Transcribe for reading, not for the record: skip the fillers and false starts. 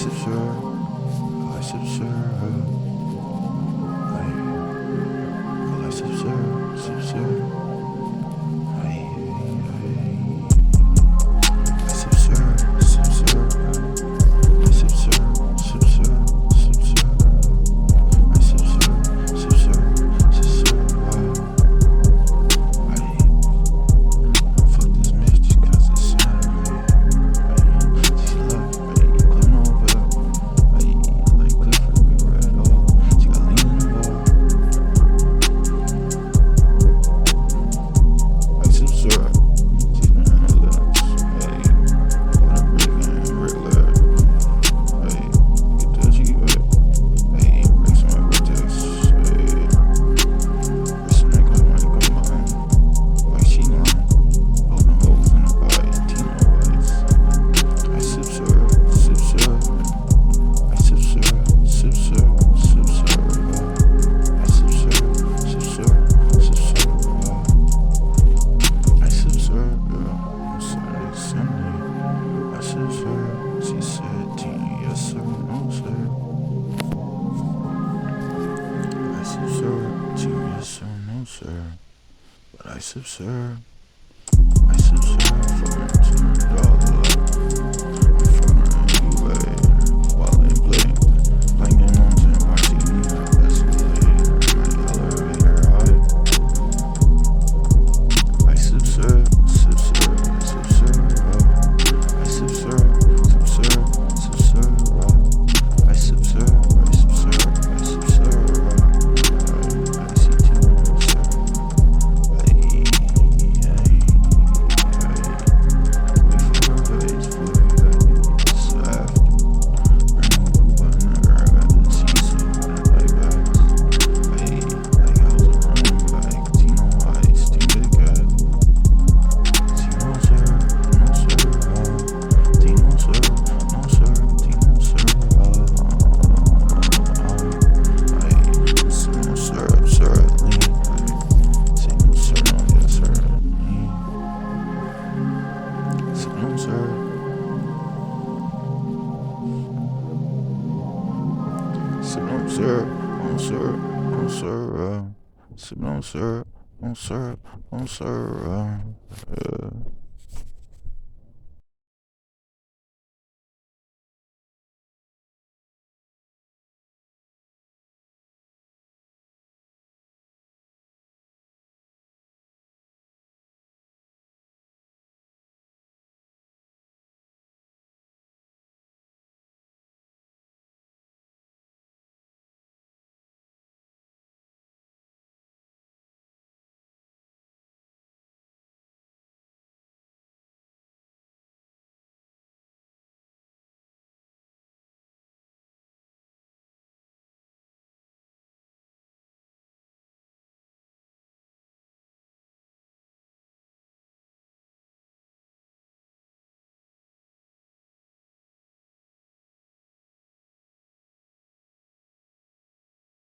sip syrup. I sip syrup. I sip syrup. Sip syrup. She said, yes sir, no sir. I sip syrup, yes sir, no sir. But I sip syrup. I sip syrup for $2. Sip on syrup, on syrup, on syrup. Sip on syrup, on syrup, on syrup.